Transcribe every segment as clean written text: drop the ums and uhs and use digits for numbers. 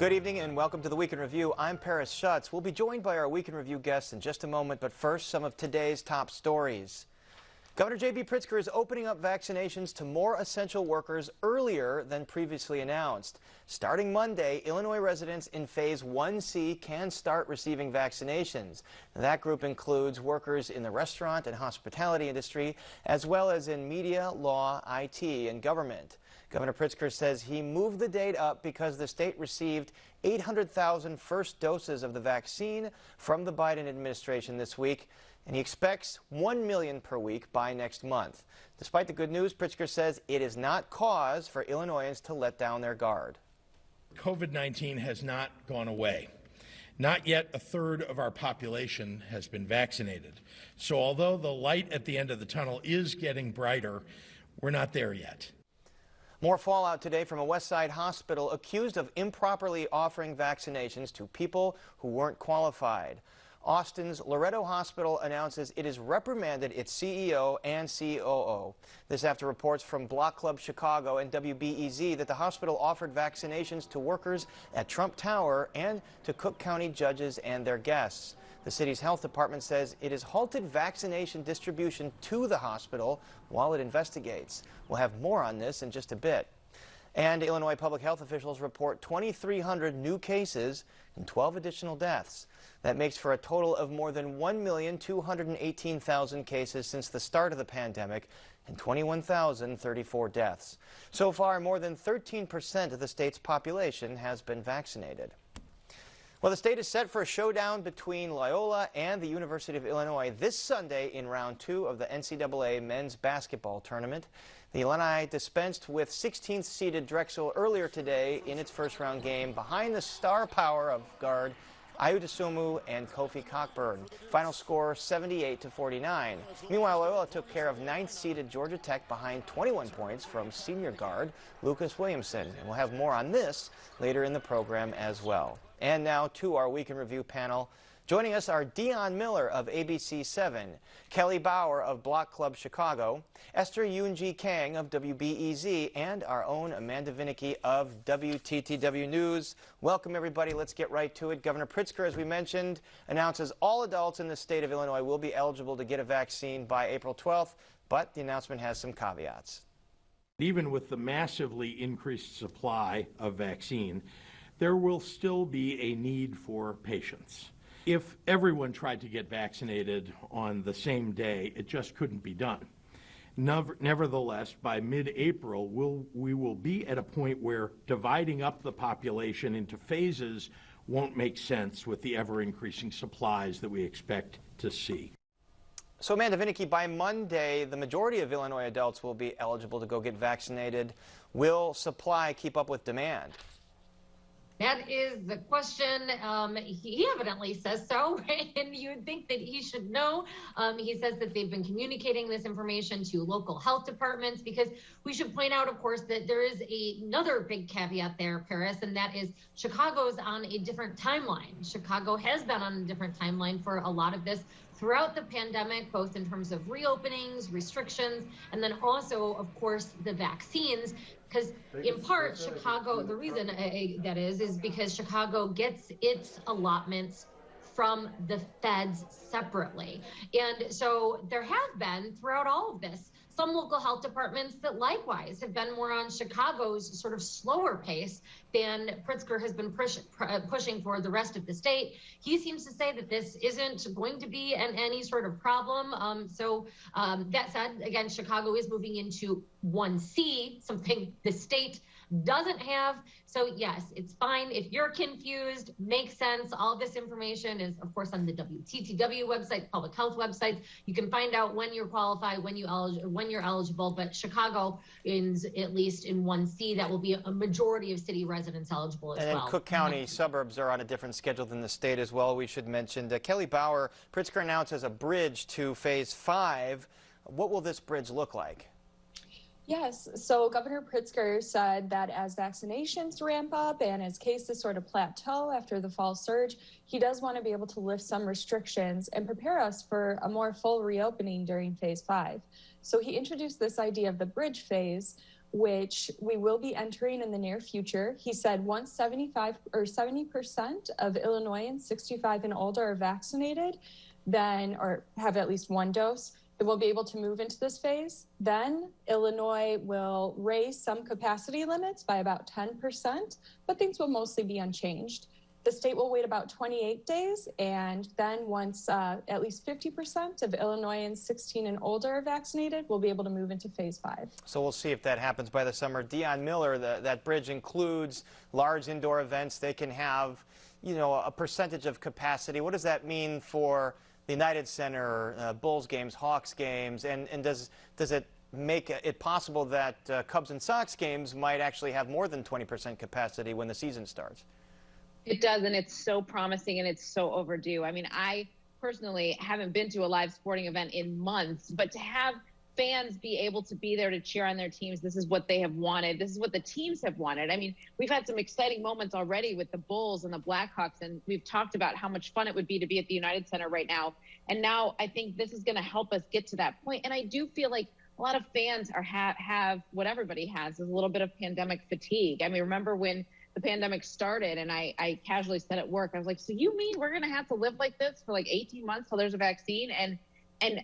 Good evening and welcome to the Week in Review. I'm Paris Schutz. We'll be joined by our Week in Review guests in just a moment, but first, some of today's top stories. Governor J.B. Pritzker is opening up vaccinations to more essential workers earlier than previously announced. Starting Monday, Illinois residents in Phase 1C can start receiving vaccinations. That group includes workers in the restaurant and hospitality industry, as well as in media, law, IT, and government. Governor Pritzker says he moved the date up because the state received 800,000 first doses of the vaccine from the Biden administration this week, and he expects 1 million per week by next month. Despite the good news, Pritzker says it is not cause for Illinoisans to let down their guard. COVID-19 has not gone away. Not yet a third of our population has been vaccinated. So although the light at the end of the tunnel is getting brighter, we're not there yet. More fallout today from a West Side hospital accused of improperly offering vaccinations to people who weren't qualified. Austin's Loretto Hospital announces it has reprimanded its CEO and COO. This after reports from Block Club Chicago and WBEZ that the hospital offered vaccinations to workers at Trump Tower and to Cook County judges and their guests. The city's health department says it has halted vaccination distribution to the hospital while it investigates. We'll have more on this in just a bit. And Illinois public health officials report 2,300 new cases and 12 additional deaths. That makes for a total of more than 1,218,000 cases since the start of the pandemic and 21,034 deaths. So far, more than 13% of the state's population has been vaccinated. Well, the state is set for a showdown between Loyola and the University of Illinois this Sunday in round 2 of the NCAA men's basketball tournament. The Illini dispensed with 16th-seeded Drexel earlier today in its first-round game behind the star power of guard Ayudesumu and Kofi Cockburn. Final score 78-49. Meanwhile, Loyola took care of 9th-seeded Georgia Tech behind 21 points from senior guard Lucas Williamson. And we'll have more on this later in the program as well. And now to our Week in Review panel. Joining us are Dion Miller of ABC 7, Kelly BAUER of Block Club Chicago, Esther Yoonji Kang of WBEZ, and our own Amanda Vinicky of WTTW News. Welcome, everybody. Let's get right to it. Governor Pritzker, as we mentioned, announces all adults in the state of Illinois will be eligible to get a vaccine by April 12th, but the announcement has some caveats. Even with the massively increased supply of vaccine, there will still be a need for patience. If everyone tried to get vaccinated on the same day, it just couldn't be done. Nevertheless, by mid-April, we will be at a point where dividing up the population into phases won't make sense with the ever-increasing supplies that we expect to see. So, Amanda Vinicky, by Monday, the majority of Illinois adults will be eligible to go get vaccinated. Will supply keep up with demand? That is the question. He evidently says so, and you'd think that he should know. He says that they've been communicating this information to local health departments, because we should point out, of course, that there is another big caveat there, Paris, and that is Chicago's on a different timeline. Chicago has been on a different timeline for a lot of this throughout the pandemic, both in terms of reopenings, restrictions, and then also, of course, the vaccines. Because in part, Chicago, the reason that is because Chicago gets its allotments from the feds separately. And so there have been, throughout all of this, some local health departments that likewise have been more on Chicago's sort of slower pace than Pritzker has been pushing for the rest of the state. He seems to say that this isn't going to be any sort of problem. That said, again, Chicago is moving into 1C, something the state doesn't have. So yes, it's fine. If you're confused, makes sense. All this information is, of course, on the WTTW website, public health websites. You can find out when you're qualified, when you're eligible. But Chicago is at least in 1C. That will be a majority of city residents eligible as well. And Cook County suburbs are on a different schedule than the state as well. We should mention Kelly BAUER. Pritzker announces a bridge to Phase 5. What will this bridge look like? Yes, so Governor Pritzker said that as vaccinations ramp up and as cases sort of plateau after the fall surge, he does want to be able to lift some restrictions and prepare us for a more full reopening during Phase 5. So he introduced this idea of the bridge phase, which we will be entering in the near future. He said once 70% of Illinoisans 65 and older are vaccinated, then, or have at least one dose, then we'll be able to move into this phase. Then Illinois will raise some capacity limits by about 10%, but things will mostly be unchanged. The state will wait about 28 days, and then once at least 50% of Illinoisans 16 and older are vaccinated, we'll be able to move into phase 5. So we'll see if that happens by the summer. Dion Miller, that bridge includes large indoor events. They can have, you know, a percentage of capacity. What does that mean for the United Center, Bulls games, Hawks games, and does it make it possible that Cubs and Sox games might actually have more than 20% capacity when the season starts? It does, and it's so promising, and it's so overdue. I mean, I personally haven't been to a live sporting event in months, but to have fans be able to be there to cheer on their teams, this is what they have wanted. This is what the teams have wanted. I mean, we've had some exciting moments already with the Bulls and the Blackhawks, and we've talked about how much fun it would be to be at the United Center right now. And now I think this is going to help us get to that point. And I do feel like a lot of fans have what everybody has, is a little bit of pandemic fatigue. I mean, remember when the pandemic started and I casually said at work, I was like, so you mean we're going to have to live like this for like 18 months till there's a vaccine? And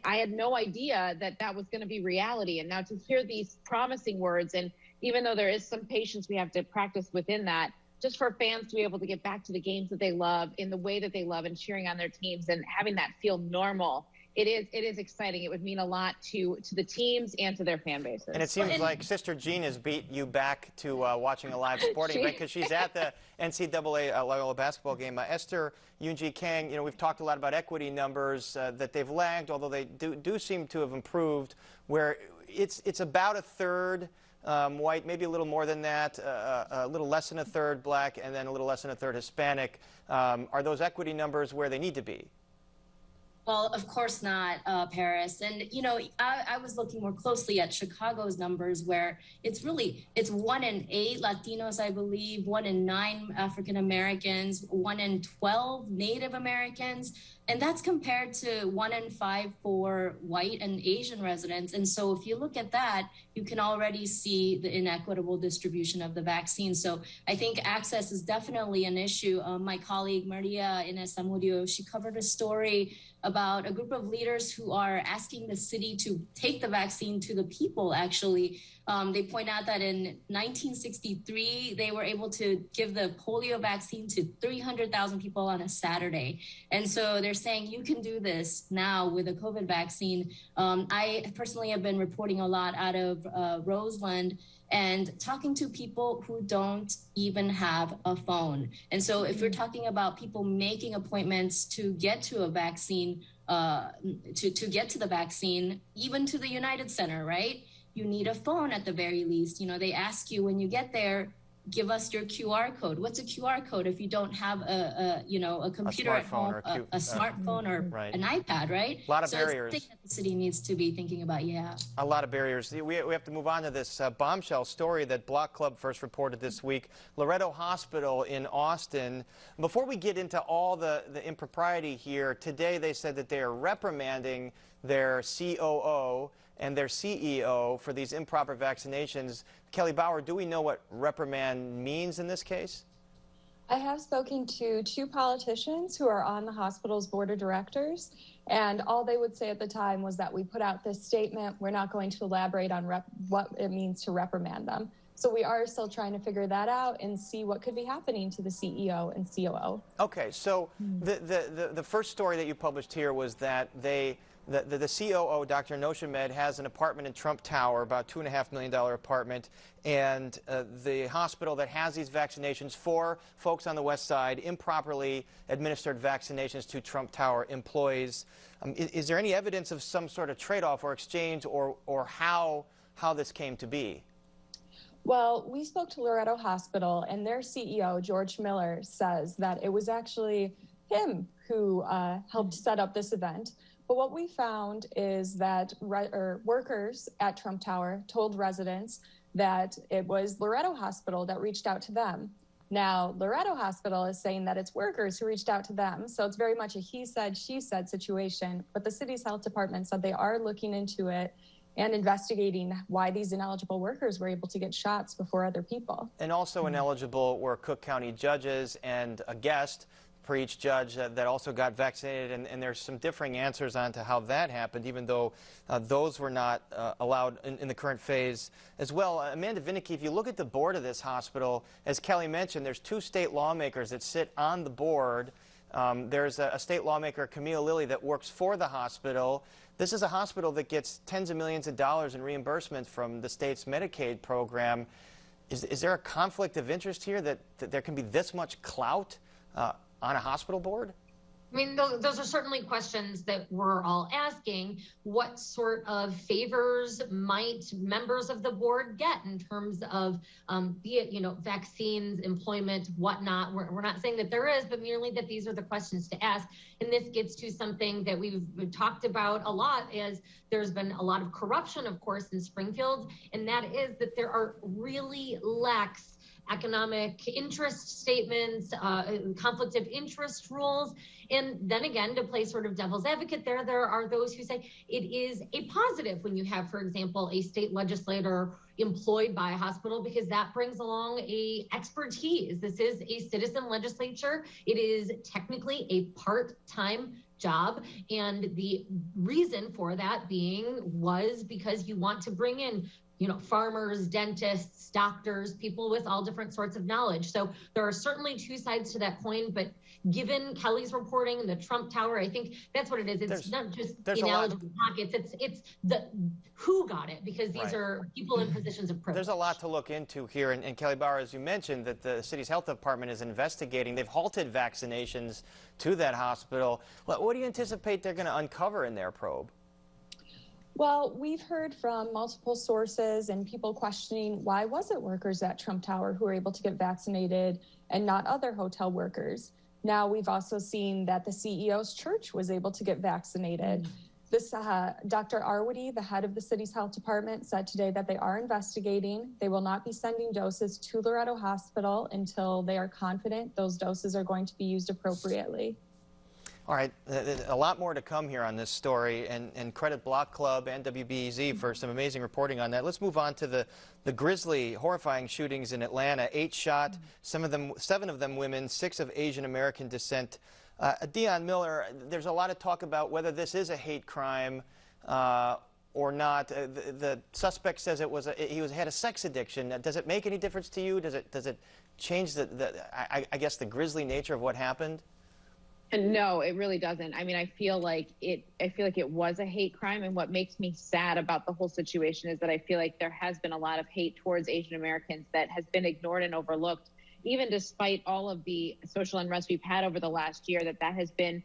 I had no idea that that was going to be reality. And now to hear these promising words, and even though there is some patience we have to practice within that, just for fans to be able to get back to the games that they love in the way that they love and cheering on their teams and having that feel normal, it is exciting. It would mean a lot to the teams and to their fan bases. And it seems like Sister Jean has beat you back to watching a live sporting event because she's at the NCAA Loyola basketball game. Esther Yoonji Kang, you know, we've talked a lot about equity numbers that they've lagged, although they do seem to have improved, where it's about a third white, maybe a little more than that, a little less than a third black, and then a little less than a third Hispanic. Are those equity numbers where they need to be? Well, of course not, Paris. And, you know, I was looking more closely at Chicago's numbers, where it's 1 in 8 Latinos, I believe, 1 in 9 African Americans, 1 in 12 Native Americans. And that's compared to 1 in 5 for white and Asian residents. And so if you look at that, you can already see the inequitable distribution of the vaccine. So I think access is definitely an issue. My colleague, Maria Inés Zamudio, she covered a story about a group of leaders who are asking the city to take the vaccine to the people, actually. They point out that in 1963, they were able to give the polio vaccine to 300,000 people on a Saturday. And so they're saying you can do this now with a COVID vaccine. I personally have been reporting a lot out of Roseland and talking to people who don't even have a phone. And so if we're talking about people making appointments to get to a vaccine, to get to the vaccine, even to the United Center, right? You need a phone at the very least. You know, they ask you when you get there, give us your QR code. What's a QR code if you don't have a computer at home, a smartphone or an iPad, right? A lot of barriers. It's something that the city needs to be thinking about, A lot of barriers. We have to move on to this bombshell story that Block Club first reported this week. Loretto Hospital in Austin. Before we get into all the impropriety here, today they said that they are reprimanding their COO and their CEO for these improper vaccinations. Kelly BAUER, do we know what reprimand means in this case? I have spoken to 2 politicians who are on the hospital's board of directors, and all they would say at the time was that we put out this statement. We're not going to elaborate on what it means to reprimand them. So we are still trying to figure that out and see what could be happening to the CEO and COO. Okay, so the first story that you published here was that the COO, Dr. Noshamed, has an apartment in Trump Tower, about $2.5 million apartment, and the hospital that has these vaccinations for folks on the West Side improperly administered vaccinations to Trump Tower employees. Is there any evidence of some sort of trade-off or exchange or how this came to be? Well, we spoke to Loretto Hospital, and their CEO, George Miller, says that it was actually him who helped set up this event. But what we found is that workers at Trump Tower told residents that it was Loretto Hospital that reached out to them. Now, Loretto Hospital is saying that it's workers who reached out to them. So it's very much a he said, she said situation. But the city's health department said they are looking into it and investigating why these ineligible workers were able to get shots before other people. And also ineligible were Cook County judges and a guest for each judge that also got vaccinated, and there's some differing answers on to how that happened, even though those were not allowed in the current phase as well. Amanda Vinicky, if you look at the board of this hospital, as Kelly mentioned, there's 2 state lawmakers that sit on the board. There's a state lawmaker, Camille Lilly, that works for the hospital. This is a hospital that gets tens of millions of dollars in reimbursement from the state's Medicaid program. Is there a conflict of interest here that there can be this much clout on a hospital board? I mean, those are certainly questions that we're all asking. What sort of favors might members of the board get in terms of, be it, vaccines, employment, whatnot? We're not saying that there is, but merely that these are the questions to ask. And this gets to something that we've talked about a lot, as there's been a lot of corruption, of course, in Springfield, and that is that there are really lax economic interest statements, conflict of interest rules. And then again, to play sort of devil's advocate there are those who say it is a positive when you have, for example, a state legislator employed by a hospital, because that brings along a expertise. This is a citizen legislature. It is technically a part-time job. And the reason for that was because you want to bring in farmers, dentists, doctors, people with all different sorts of knowledge. So there are certainly 2 sides to that coin, but given Kelly's reporting and the Trump Tower, I think that's what it is. It's not just ineligible pockets. It's the who got it, because these are people in positions of privilege. There's a lot to look into here. And Kelly Bauer, as you mentioned, that the city's health department is investigating. They've halted vaccinations to that hospital. What do you anticipate they're going to uncover in their probe? Well, we've heard from multiple sources and people questioning, why was it workers at Trump Tower who were able to get vaccinated and not other hotel workers? Now, we've also seen that the CEO's church was able to get vaccinated. This Dr. Arwady, the head of the city's health department, said today that they are investigating. They will not be sending doses to Loretto Hospital until they are confident those doses are going to be used appropriately. All right, a lot more to come here on this story, and credit Block Club and WBEZ for some amazing reporting on that. Let's move on to the grisly, horrifying shootings in Atlanta. 8 shot, 7 of them women, 6 of Asian American descent. Dion Miller, there's a lot of talk about whether this is a hate crime or not. The suspect says he had a sex addiction. Does it make any difference to you? Does it change I guess the grisly nature of what happened? No, it really doesn't. I mean, I feel like it was a hate crime. And what makes me sad about the whole situation is that I feel like there has been a lot of hate towards Asian Americans that has been ignored and overlooked, even despite all of the social unrest we've had over the last year, that has been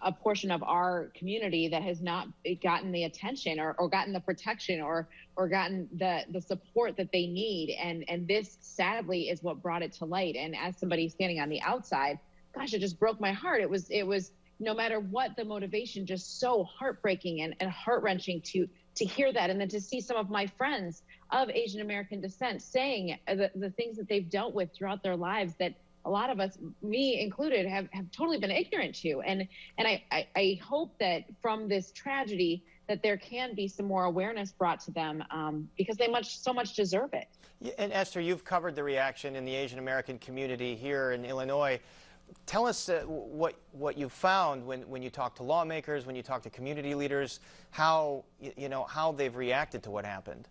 a portion of our community that has not gotten the attention or gotten the protection or gotten the support that they need. And this sadly is what brought it to light. And as somebody standing on the outside, gosh, it just broke my heart. It was no matter what the motivation, just so heartbreaking and heart-wrenching to hear that. And then to see some of my friends of Asian American descent saying the things that they've dealt with throughout their lives that a lot of us, me included, have totally been ignorant to. And I hope that from this tragedy that there can be some more awareness brought to them because they so much deserve it. Yeah, and Esther, you've covered the reaction in the Asian American community here in Illinois. Tell us what you found when you talk to lawmakers, when you talk to community leaders, how they've reacted to what happened.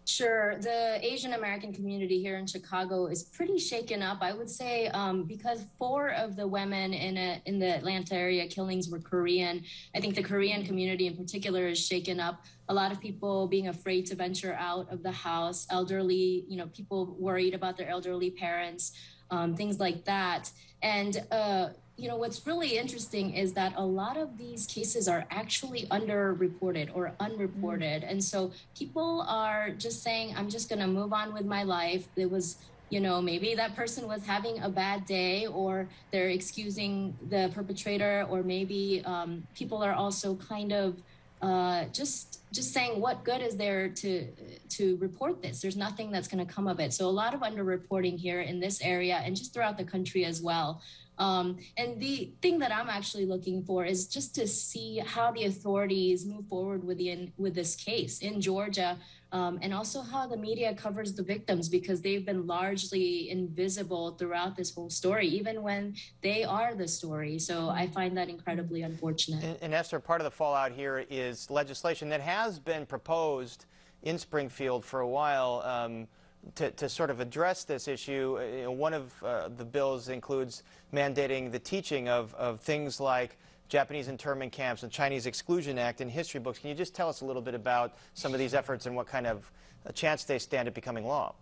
Sure. The Asian American community here in Chicago is pretty shaken up, I would say, because 4 of the women in the Atlanta area killings were Korean. I think the Korean community in particular is shaken up. A lot of people being afraid to venture out of the house, elderly, people worried about their elderly parents, things like that. And, what's really interesting is that a lot of these cases are actually underreported or unreported. And so people are just saying, I'm just going to move on with my life. It was, maybe that person was having a bad day, or they're excusing the perpetrator, or maybe people are also kind of just saying what good is there to to report this. There's nothing that's going to come of it. So a lot of underreporting here in this area and just throughout the country as well. And the thing that I'm actually looking for is just to see how the authorities move forward with this case in Georgia, and also how the media covers the victims, because they've been largely invisible throughout this whole story, even when they are the story. So I find that incredibly unfortunate. And Esther, part of the fallout here is legislation that has been proposed in Springfield for a while to sort of address this issue. One of the bills includes mandating the teaching of things like Japanese internment camps and Chinese Exclusion Act in history books. Can you just tell us a little bit about some of these efforts and what kind of a chance they stand at becoming law?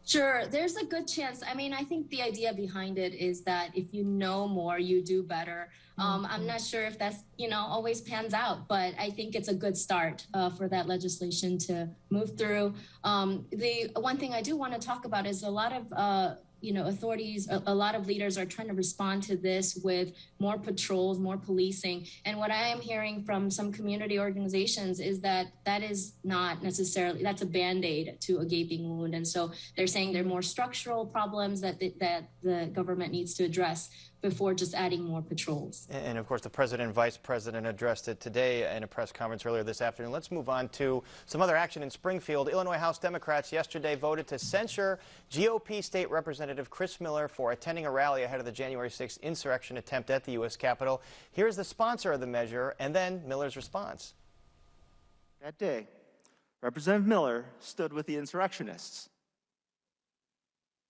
Sure, there's a good chance. I mean, I think the idea behind it is that if you know more, you do better. I'm not sure if that's, always pans out, but I think it's a good start for that legislation to move through. The one thing I do want to talk about is a lot of authorities, a lot of leaders are trying to respond to this with more patrols, more policing. And what I am hearing from some community organizations is that that is not necessarily, that's a Band-Aid to a gaping wound. And so they're saying there are more structural problems that the government needs to address before just adding more patrols. And of course, the president and vice president addressed it today in a press conference earlier this afternoon. Let's move on to some other action in Springfield. Illinois House Democrats yesterday voted to censure GOP State Representative Chris Miller for attending a rally ahead of the January 6th insurrection attempt at the U.S. Capitol. Here's the sponsor of the measure and then Miller's response. That day, Representative Miller stood with the insurrectionists.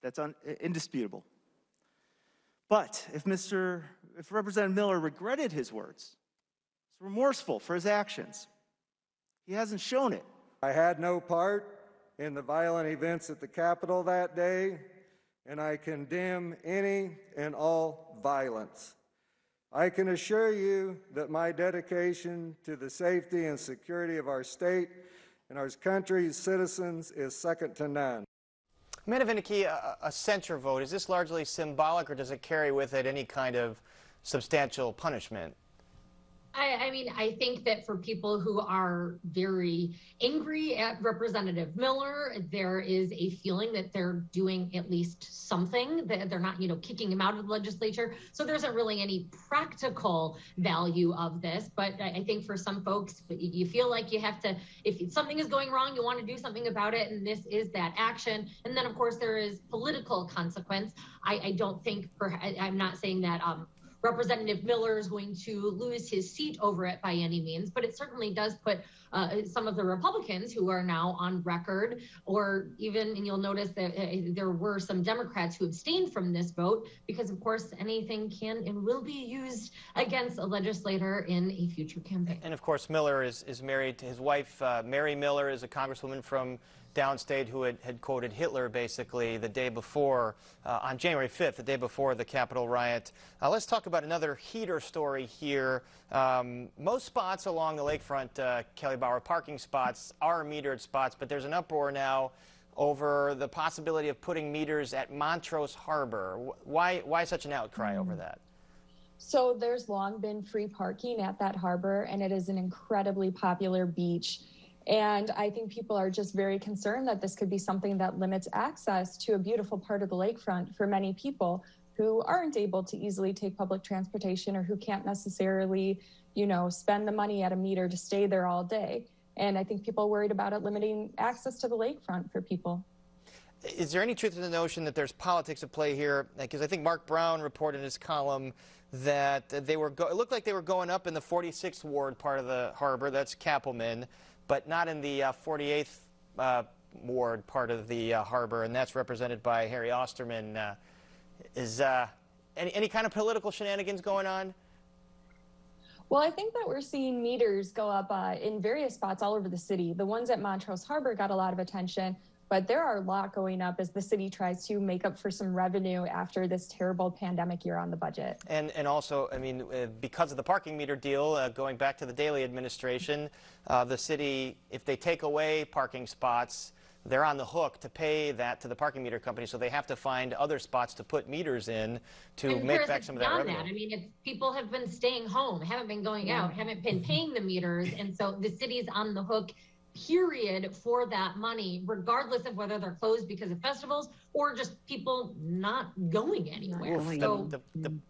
That's indisputable. But if Representative Miller regretted his words, was remorseful for his actions, he hasn't shown it. I had no part in the violent events at the Capitol that day, and I condemn any and all violence. I can assure you that my dedication to the safety and security of our state and our country's citizens is second to none. Amanda Vinicky, a censure vote, is this largely symbolic or does it carry with it any kind of substantial punishment? I mean, I think that for people who are very angry at Representative Miller, there is a feeling that they're doing at least something, that they're not, kicking him out of the legislature. So there isn't really any practical value of this. But I think for some folks, you feel like you have to, if something is going wrong, you want to do something about it. And this is that action. And then, of course, there is political consequence. I don't think, I'm not saying that Representative Miller is going to lose his seat over it by any means, but it certainly does put some of the Republicans who are now on record, or even, and you'll notice that there were some Democrats who abstained from this vote because, of course, anything can and will be used against a legislator in a future campaign. And, of course, Miller is married to his wife. Mary Miller is a congresswoman from downstate who had quoted Hitler basically the day before, on January 5th, the day before the Capitol riot. Let's talk about another heater story here. Most spots along the lakefront, Kelly BAUER, parking spots are metered spots, but there's an uproar now over the possibility of putting meters at Montrose Harbor. Why such an outcry over that? So there's long been free parking at that harbor, and it is an incredibly popular beach. And I think people are just very concerned that this could be something that limits access to a beautiful part of the lakefront for many people who aren't able to easily take public transportation or who can't necessarily, spend the money at a meter to stay there all day. And I think people are worried about it limiting access to the lakefront for people. Is there any truth to the notion that there's politics at play here? Because I think Mark Brown reported in his column that it looked like they were going up in the 46th Ward part of the harbor, that's Kappelman, but not in the 48th Ward part of the harbor, and that's represented by Harry Osterman. Is any kind of political shenanigans going on? Well, I think that we're seeing meters go up in various spots all over the city. The ones at Montrose Harbor got a lot of attention, but there are a lot going up as the city tries to make up for some revenue after this terrible pandemic year on the budget. And also, I mean, because of the parking meter deal, going back to the Daley administration, the city, if they take away parking spots, they're on the hook to pay that to the parking meter company, so they have to find other spots to put meters in to make back some of that revenue. I mean, if people have been staying home, haven't been going out, haven't been paying the meters, and so the city's on the hook period for that money, regardless of whether they're closed because of festivals or just people not going anywhere. Oof,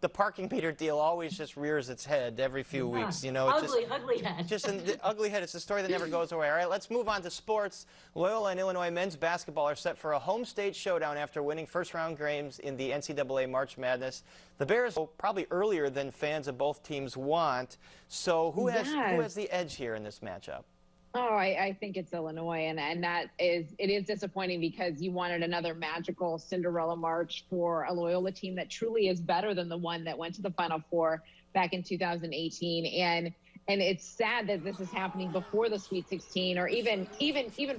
the parking meter deal always just rears its head every few weeks. You know, ugly head. Just the ugly head. It's a story that never goes away. All right, let's move on to sports. Loyola and Illinois men's basketball are set for a home state showdown after winning first-round games in the NCAA March Madness. The Bears go probably earlier than fans of both teams want. So who has the edge here in this matchup? Oh, I think it's Illinois, and it is disappointing because you wanted another magical Cinderella March for a Loyola team that truly is better than the one that went to the Final Four back in 2018. And it's sad that this is happening before the Sweet 16 or even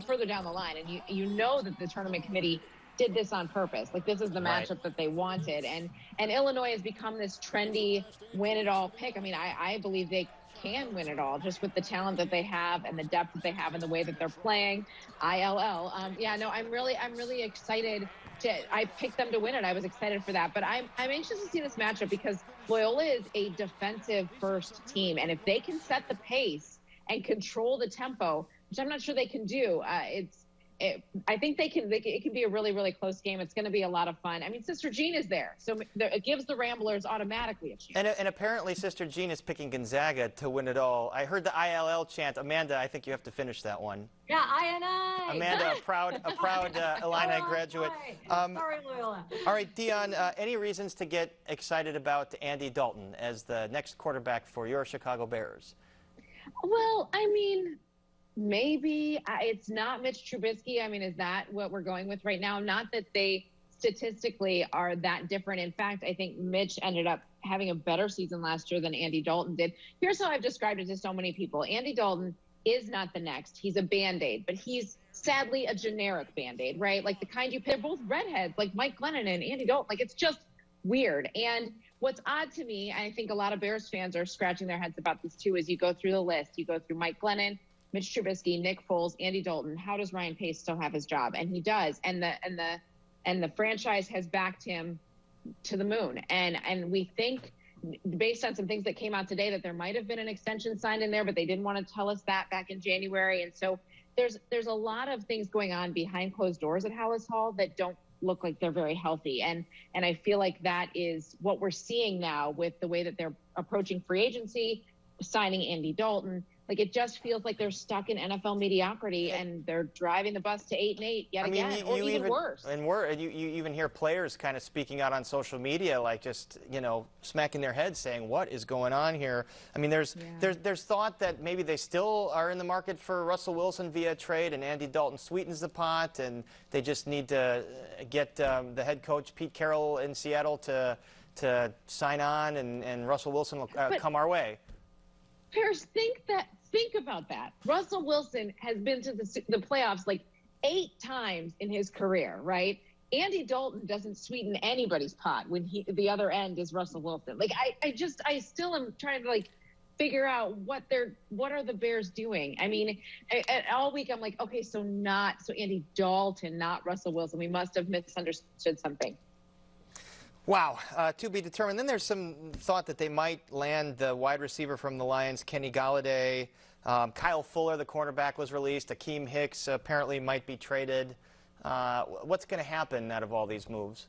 further down the line. And you know that the tournament committee did this on purpose. Like, this is the matchup that they wanted. And Illinois has become this trendy win-it-all pick. I mean, I believe they can win it all just with the talent that they have and the depth that they have and the way that they're playing. ILL. I'm really excited I picked them to win it. I was excited for that, but I'm anxious to see this matchup because Loyola is a defensive first team. And if they can set the pace and control the tempo, which I'm not sure they can do, I think it can be a really, really close game. It's going to be a lot of fun. I mean, Sister Jean is there, so it gives the Ramblers automatically a chance. And apparently Sister Jean is picking Gonzaga to win it all. I heard the ILL chant. Amanda, I think you have to finish that one. Yeah, I. Amanda, a proud Illini graduate. Sorry, Loyola. All right, Dion, any reasons to get excited about Andy Dalton as the next quarterback for your Chicago Bears? Well, I mean, maybe it's not Mitch Trubisky. I mean, is that what we're going with right now? Not that they statistically are that different. In fact, I think Mitch ended up having a better season last year than Andy Dalton did. Here's how I've described it to so many people. Andy Dalton is not the next. He's a Band-Aid, but he's sadly a generic Band-Aid, right? Like the kind they're both redheads, like Mike Glennon and Andy Dalton. Like, it's just weird. And what's odd to me, I think a lot of Bears fans are scratching their heads about this too, is you go through the list. You go through Mike Glennon, Mitch Trubisky, Nick Foles, Andy Dalton. How does Ryan Pace still have his job? And he does. And the franchise has backed him to the moon. And we think, based on some things that came out today, that there might have been an extension signed in there, but they didn't want to tell us that back in January. And so there's a lot of things going on behind closed doors at Hallis Hall that don't look like they're very healthy. And I feel like that is what we're seeing now with the way that they're approaching free agency, signing Andy Dalton. Like, it just feels like they're stuck in NFL mediocrity and they're driving the bus to 8-8 yet again, or even worse. And you even hear players kind of speaking out on social media, like just, smacking their heads saying, what is going on here? I mean, there's thought that maybe they still are in the market for Russell Wilson via trade and Andy Dalton sweetens the pot and they just need to get the head coach, Pete Carroll in Seattle, to sign on and Russell Wilson will come our way. Paris, think about that. Russell Wilson has been to the playoffs like 8 times in his career, right? Andy Dalton doesn't sweeten anybody's pot when the other end is Russell Wilson. Like, I still am trying to figure out what are the Bears doing. I mean, all week I'm like, okay, so Andy Dalton, not Russell Wilson. We must have misunderstood something. Wow, to be determined. Then there's some thought that they might land the wide receiver from the Lions, Kenny Golladay. Kyle Fuller, the cornerback, was released. Akeem Hicks apparently might be traded. What's going to happen out of all these moves?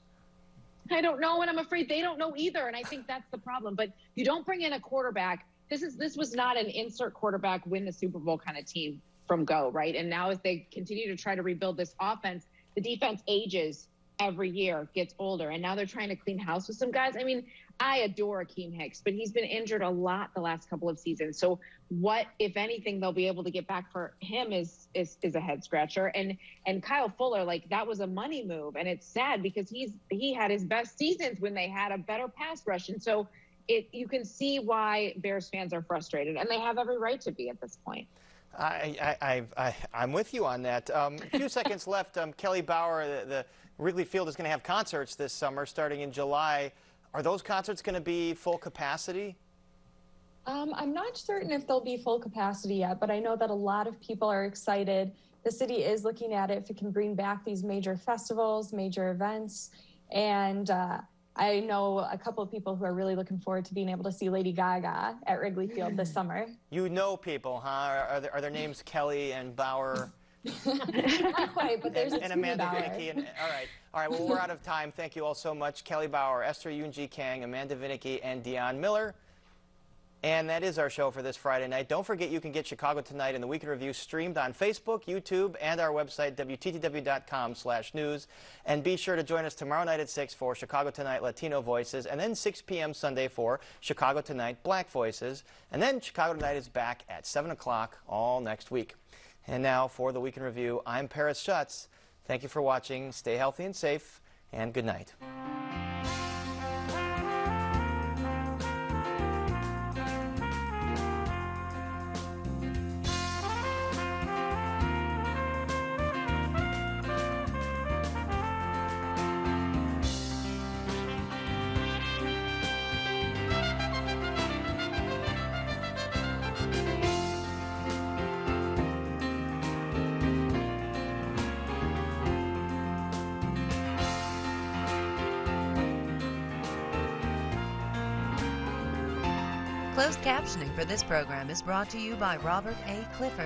I don't know, and I'm afraid they don't know either, and I think that's the problem. But you don't bring in a quarterback. This was not an insert quarterback, win the Super Bowl kind of team from go, right? And now as they continue to try to rebuild this offense, the defense ages every year, gets older, and now they're trying to clean house with some guys. I mean, I adore Akeem Hicks, but he's been injured a lot the last couple of seasons. So what, if anything, they'll be able to get back for him is a head scratcher. And Kyle Fuller, that was a money move, and it's sad because he had his best seasons when they had a better pass rush, and so you can see why Bears fans are frustrated, and they have every right to be at this point. I'm with you on that. A few seconds left. Kelly BAUER, the Wrigley Field is going to have concerts this summer starting in July. Are those concerts going to be full capacity? I'm not certain if they'll be full capacity yet, but I know that a lot of people are excited. The city is looking at it if it can bring back these major festivals, major events, and I know a couple of people who are really looking forward to being able to see Lady Gaga at Wrigley Field this summer. You know people, huh? Are their names Kelly and Bauer? Not quite, but there's and Amanda Vinicky. All right. Well, we're out of time. Thank you all so much. Kelly Bauer, Esther Yoon-Ji Kang, Amanda Vinicky, and Dion Miller. And that is our show for this Friday night. Don't forget you can get Chicago Tonight and the Week in Review streamed on Facebook, YouTube, and our website, WTTW.com/news. And be sure to join us tomorrow night at 6 for Chicago Tonight Latino Voices, and then 6 p.m. Sunday for Chicago Tonight Black Voices. And then Chicago Tonight is back at 7 o'clock all next week. And now for the Week in Review, I'm Paris Schutz. Thank you for watching. Stay healthy and safe, and good night. Closed captioning for this program is brought to you by Robert A. Clifford